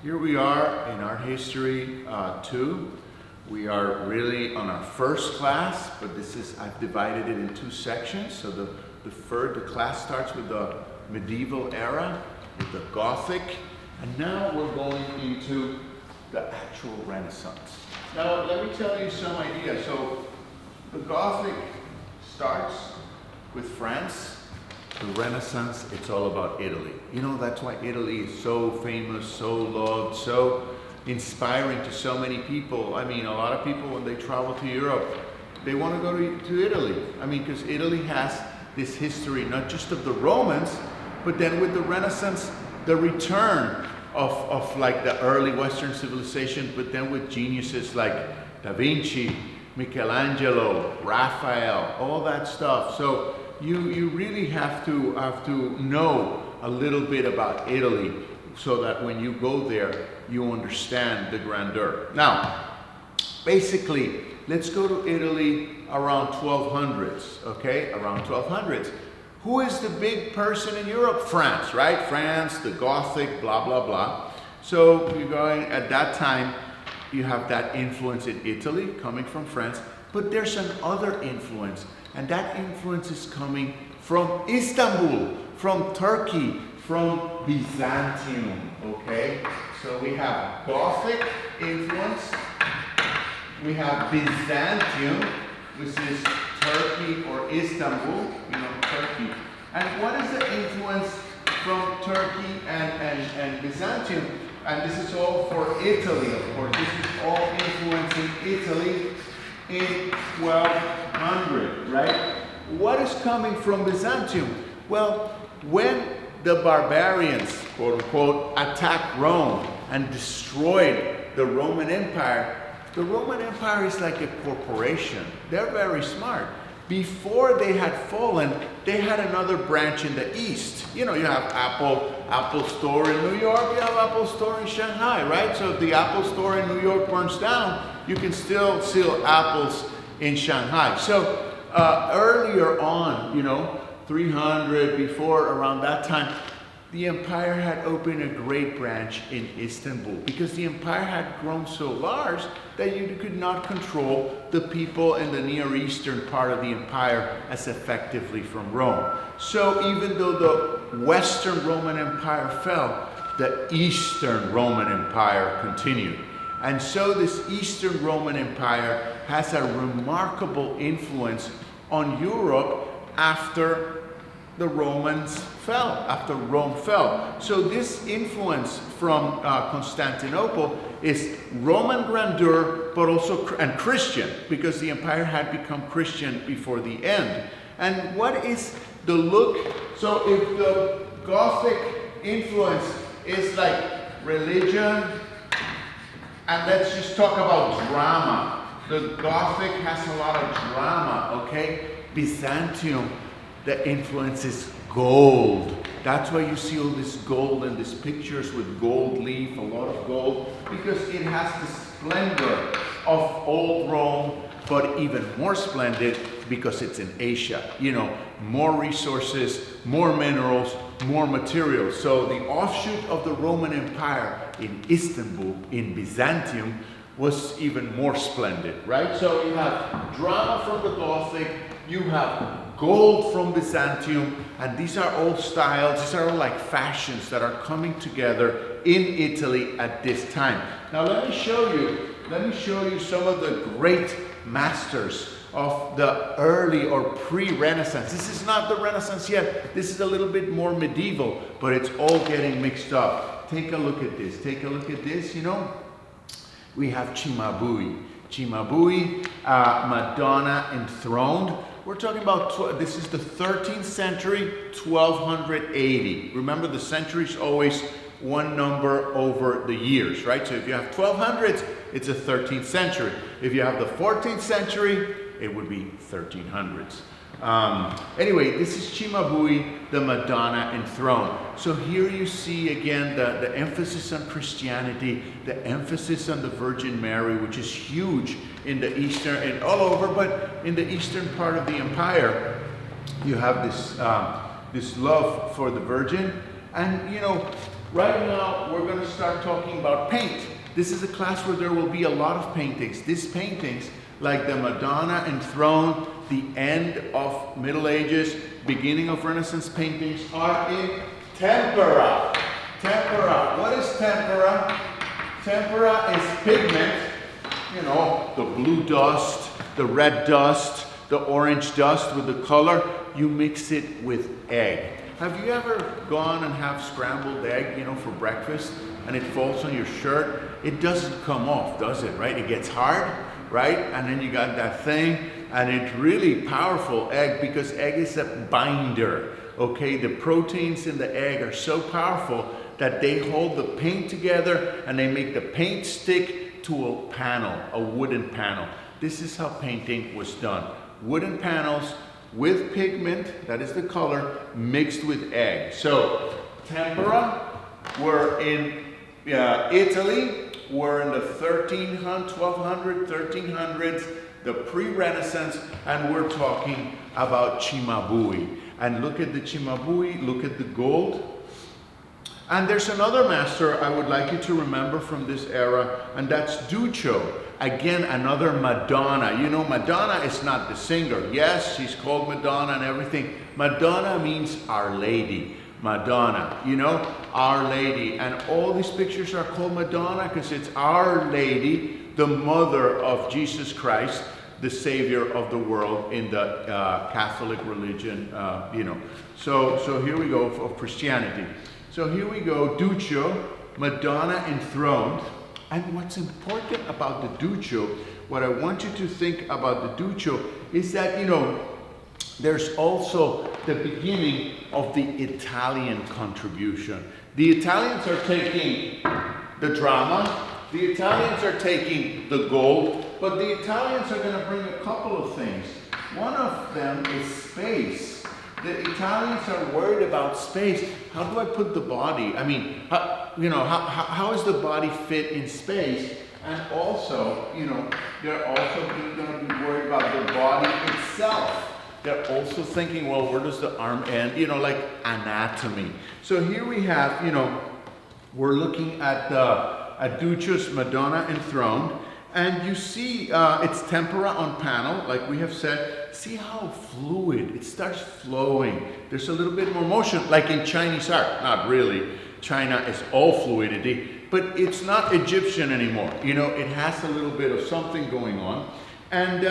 Here we are in art history 2. We are really on our first class, but I've divided it in 2 sections. So the class starts with the medieval era, with the Gothic, and now we're going into the actual Renaissance. Now let me tell you some ideas. So the Gothic starts with France. The Renaissance, it's all about Italy. You know, that's why Italy is so famous, so loved, so inspiring to so many people. I mean, a lot of people, when they travel to Europe, they want to go to Italy. I mean, because Italy has this history, not just of the Romans, but then with the Renaissance, the return of like the early Western civilization, but then with geniuses like Da Vinci, Michelangelo, Raphael, all that stuff. So you really have to know a little bit about Italy so that when you go there, you understand the grandeur. Now, basically, let's go to Italy around 1200s, okay? Around 1200s. Who is the big person in Europe? France, right? France, the Gothic, blah, blah, blah. So you're going, at that time, you have that influence in Italy coming from France, but there's another influence. And that influence is coming from Istanbul, from Turkey, from Byzantium, okay? So we have Gothic influence, we have Byzantium, which is Turkey or Istanbul, you know, Turkey. And what is the influence from Turkey and Byzantium? And this is all for Italy, of course. This is all influencing Italy in 1200, right? What is coming from Byzantium? Well, when the barbarians, quote unquote, attacked Rome and destroyed the Roman Empire is like a corporation. They're very smart. Before they had fallen, they had another branch in the east. You know, you have Apple Store in New York, you have Apple Store in Shanghai, right? So if the Apple Store in New York burns down, you can still sell apples in Shanghai. So earlier on, you know, 300, before, around that time, the empire had opened a great branch in Istanbul because the empire had grown so large that you could not control the people in the Near Eastern part of the empire as effectively from Rome. So even though the Western Roman Empire fell, the Eastern Roman Empire continued. And so this Eastern Roman Empire has a remarkable influence on Europe after the Romans fell, after Rome fell. So this influence from Constantinople is Roman grandeur, but also and Christian, because the empire had become Christian before the end. And what is the look? So if the Gothic influence is like religion, and let's just talk about drama. The Gothic has a lot of drama, okay? Byzantium, the influence is gold. That's why you see all this gold and these pictures with gold leaf, a lot of gold, because it has the splendor of old Rome, but even more splendid because it's in Asia. You know, more resources, more minerals, more materials. So the offshoot of the Roman Empire in Istanbul, in Byzantium, was even more splendid, right? So you have drama from the Gothic, you have gold from Byzantium, and these are all styles, these are all like fashions that are coming together in Italy at this time. Now let me show you some of the great masters of the early or pre-Renaissance. This is not the Renaissance yet, this is a little bit more medieval, but it's all getting mixed up. Take a look at this, you know. We have Cimabue, Madonna enthroned. We're talking about, this is the 13th century, 1280. Remember, the century is always one number over the years, right? So if you have 1200s, it's a 13th century. If you have the 14th century, it would be 1300s. Anyway, this is Cimabue, the Madonna enthroned. So here you see again the emphasis on Christianity, the emphasis on the Virgin Mary, which is huge in the eastern and all over, but in the eastern part of the empire, you have this this love for the Virgin. And you know, Right now, we're going to start talking about paint. This is a class where there will be a lot of paintings. These paintings, like the Madonna enthroned, the end of Middle Ages, beginning of Renaissance paintings, are in tempera. Tempera. What is tempera? Tempera is pigment, you know, the blue dust, the red dust, the orange dust with the color. You mix it with egg. Have you ever gone and have scrambled egg, you know, for breakfast, and it falls on your shirt? It doesn't come off, does it, right? It gets hard, right? And then you got that thing, and it's really powerful egg because egg is a binder, okay? The proteins in the egg are so powerful that they hold the paint together and they make the paint stick to a panel, a wooden panel. This is how painting was done. Wooden panels with pigment, that is the color, mixed with egg. So, tempera, we're in Italy, we're in the 1200, 1300s, the pre-Renaissance, and we're talking about Cimabue. And look at the Cimabue, look at the gold. And there's another master I would like you to remember from this era, and that's Duccio. Again, another Madonna. You know, Madonna is not the singer. Yes, she's called Madonna and everything. Madonna means Our Lady. Madonna, you know, Our Lady. And all these pictures are called Madonna because it's Our Lady, the mother of Jesus Christ, the Savior of the world in the Catholic religion, you know. So here we go of Christianity. So here we go, Duccio, Madonna enthroned. And what's important about the Duccio, what I want you to think about the Duccio is that, you know, there's also the beginning of the Italian contribution. The Italians are taking the drama, the Italians are taking the gold, but the Italians are going to bring a couple of things. One of them is space. The Italians are worried about space. How do I put the body? I mean, how is the body fit in space? And also, you know, they're also going to be worried about the body itself. They're also thinking, well, where does the arm end? You know, like anatomy. So here we have, you know, we're looking at Duccio's Madonna enthroned. And you see it's tempera on panel, like we have said. See how fluid, it starts flowing. There's a little bit more motion, like in Chinese art. Not really. China is all fluidity, but it's not Egyptian anymore. You know, it has a little bit of something going on. And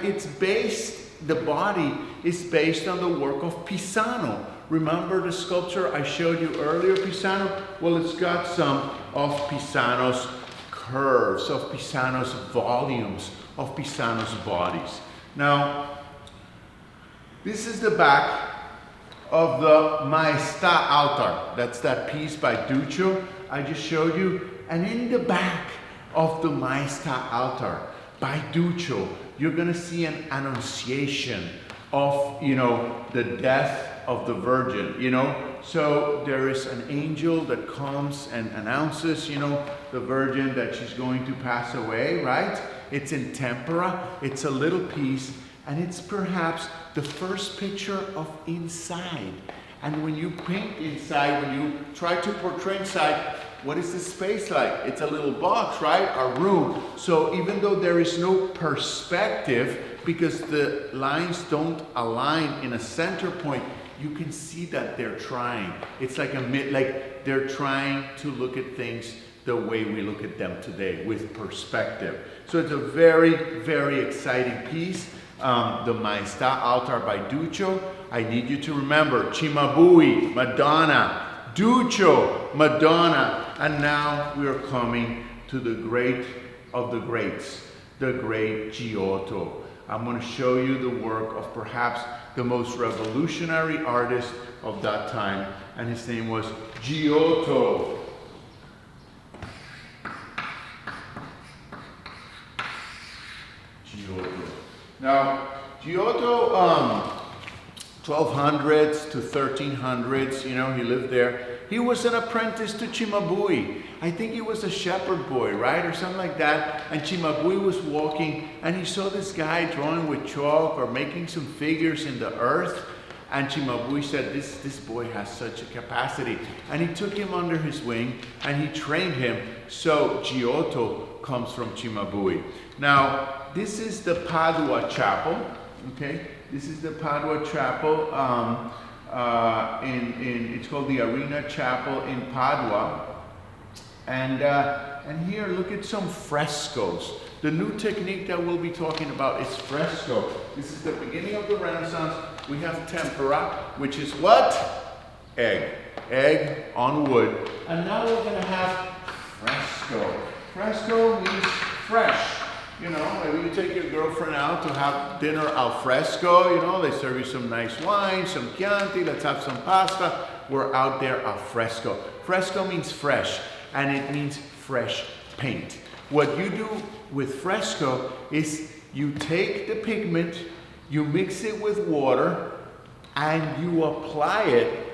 it's based, the body is based on the work of Pisano. Remember the sculpture I showed you earlier, Pisano? Well, it's got some of Pisano's curves, of Pisano's volumes, of Pisano's bodies. Now, this is the back of the Maestà altar. That's that piece by Duccio I just showed you. And in the back of the Maestà altar by Duccio, you're going to see an annunciation of, you know, the death of the Virgin, you know. So there is an angel that comes and announces, you know, the Virgin that she's going to pass away, right? It's in tempera, it's a little piece, and it's perhaps the first picture of inside. And when you paint inside, when you try to portray inside, what is the space like? It's a little box, right? A room. So even though there is no perspective, because the lines don't align in a center point, you can see that they're trying. It's like they're trying to look at things the way we look at them today, with perspective. So it's a very, very exciting piece. The Maestà altar by Duccio. I need you to remember Cimabue, Madonna, Duccio, Madonna, and now we are coming to the great of the greats, the great Giotto. I'm going to show you the work of perhaps the most revolutionary artist of that time, and his name was Giotto. Now, Giotto, 1200s to 1300s, you know, he lived there. He was an apprentice to Cimabue. I think he was a shepherd boy, right, or something like that. And Cimabue was walking, and he saw this guy drawing with chalk or making some figures in the earth. And Cimabue said, this boy has such a capacity. And he took him under his wing and he trained him. So Giotto comes from Cimabue. Now, this is the Padua Chapel, okay? This is the Padua Chapel. It's called the Arena Chapel in Padua. And here, look at some frescoes. The new technique that we'll be talking about is fresco. This is the beginning of the Renaissance. We have tempera, which is what? Egg. Egg on wood. And now we're going to have fresco. Fresco means fresh. You know, maybe you take your girlfriend out to have dinner al fresco. You know, they serve you some nice wine, some Chianti, let's have some pasta. We're out there al fresco. Fresco means fresh, and it means fresh paint. What you do with fresco is you take the pigment, you mix it with water, and you apply it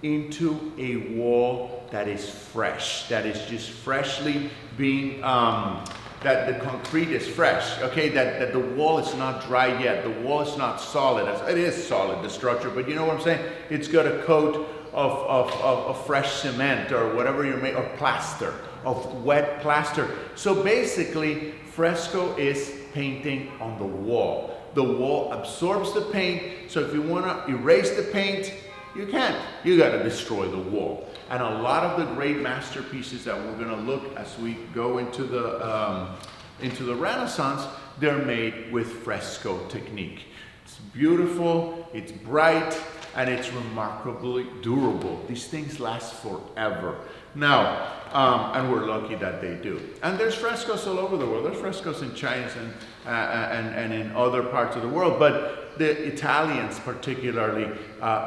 into a wall that is fresh, that is just freshly being, that the concrete is fresh, okay, that the wall is not dry yet, the wall is not solid. It is solid, the structure, but you know what I'm saying? It's got a coat of fresh cement or whatever you make, or plaster, of wet plaster. So basically, fresco is painting on the wall. The wall absorbs the paint, so if you want to erase the paint, you can't. You got to destroy the wall. And a lot of the great masterpieces that we're going to look as we go into the Renaissance, they're made with fresco technique. It's beautiful, it's bright, and it's remarkably durable. These things last forever. Now, and we're lucky that they do. And there's frescoes all over the world. There's frescoes in China and in other parts of the world, but the Italians particularly,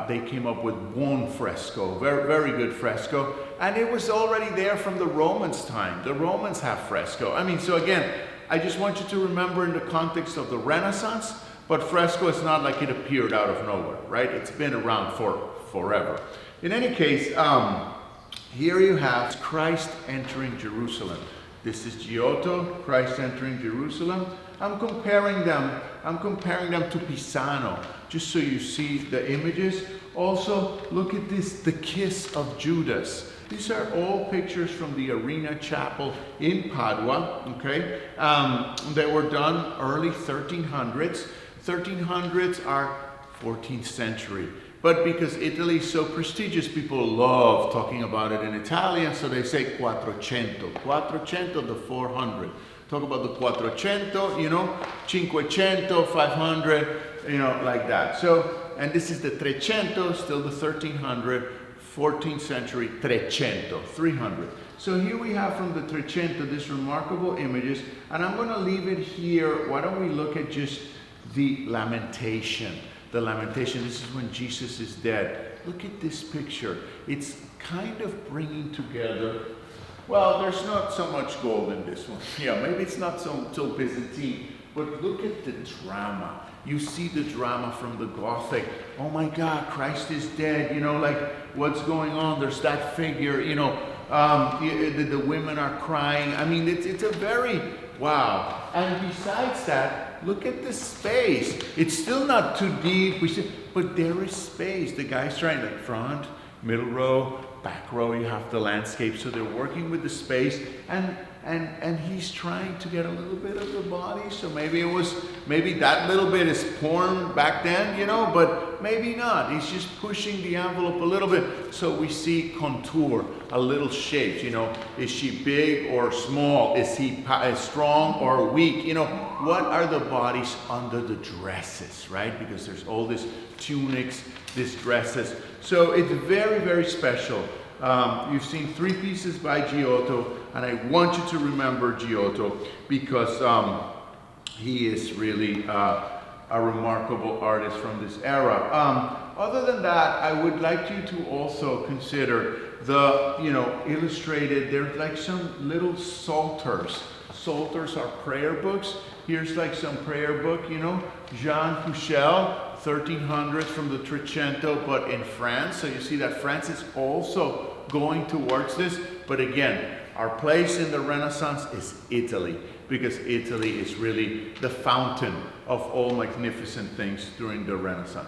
they came up with one fresco, very, very good fresco, and it was already there from the Romans' time. The Romans have fresco. I mean, so again, I just want you to remember in the context of the Renaissance, but fresco is not like it appeared out of nowhere, right? It's been around for forever. In any case, here you have Christ entering Jerusalem. This is Giotto, Christ entering Jerusalem. I'm comparing them to Pisano, just so you see the images. Also, look at this, the kiss of Judas. These are all pictures from the Arena Chapel in Padua, okay? They were done early 1300s. 1300s are 14th century. But because Italy is so prestigious, people love talking about it in Italian, so they say Quattrocento. Quattrocento, the 400. Talk about the Quattrocento, you know, Cinquecento, 500, you know, like that. So, and this is the Trecento, still the 1300, 14th century, Trecento, 300. So here we have from the Trecento these remarkable images, and I'm going to leave it here. Why don't we look at just the Lamentation. The Lamentation, this is when Jesus is dead. Look at this picture. It's kind of bringing together, well, there's not so much gold in this one. Yeah, maybe it's not so Byzantine, but look at the drama. You see the drama from the Gothic. Oh my God, Christ is dead. You know, like what's going on? There's that figure, you know, the women are crying. I mean, it's a very, wow. And besides that, look at the space. It's still not too deep, but there is space. The guy's trying, like front, middle row, back row, you have the landscape. So they're working with the space, and he's trying to get a little bit of the body. So maybe that little bit is porn back then, you know, but maybe not. He's just pushing the envelope a little bit. So we see contour, a little shape, you know. Is she big or small? Is he strong or weak? You know, what are the bodies under the dresses, right? Because there's all these tunics, these dresses. So it's very, very special. You've seen three pieces by Giotto, and I want you to remember Giotto because he is really a remarkable artist from this era. Other than that, I would like you to also consider the, you know, illustrated, there's like some little psalters. Psalters are prayer books. Here's like some prayer book, you know, Jean Pouchel, 1300s from the Trecento, but in France. So you see that France is also going towards this. But again, our place in the Renaissance is Italy, because Italy is really the fountain of all magnificent things during the Renaissance.